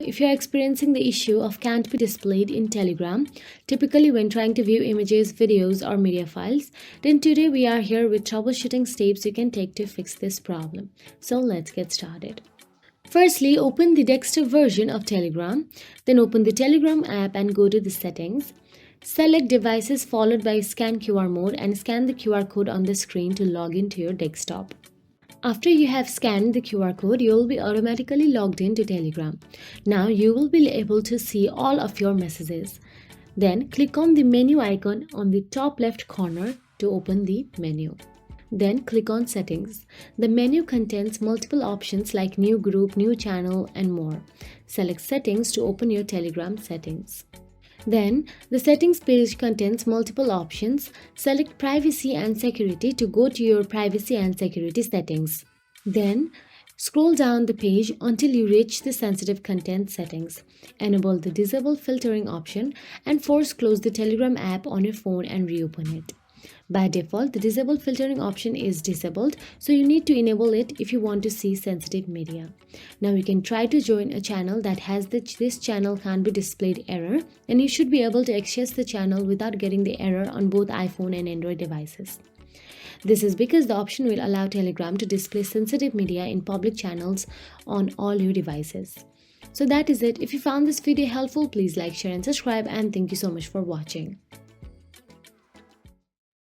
If you are experiencing the issue of can't be displayed in Telegram, typically when trying to view images, videos, or media files, then today we are here with troubleshooting steps you can take to fix this problem. So let's get started. Firstly, open the desktop version of Telegram, then open the Telegram app and go to the settings. Select devices followed by scan QR mode and scan the QR code on the screen to log into your desktop. After you have scanned the QR code, you will be automatically logged into Telegram. Now you will be able to see all of your messages. Then click on the menu icon on the top left corner to open the menu. Then click on Settings. The menu contains multiple options like New Group, New Channel, and more. Select Settings to open your Telegram settings. Then, the settings page contains multiple options. Select Privacy and Security to go to your privacy and security settings. Then, scroll down the page until you reach the sensitive content settings. Enable the disable filtering option and force close the Telegram app on your phone and reopen it. By default, the disable filtering option is disabled, so you need to enable it if you want to see sensitive media. Now you can try to join a channel that has this channel can't be displayed error, and you should be able to access the channel without getting the error on both iPhone and Android devices. This is because the option will allow Telegram to display sensitive media in public channels on all your devices. So that is it. If you found this video helpful, please like, share and subscribe, and thank you so much for watching.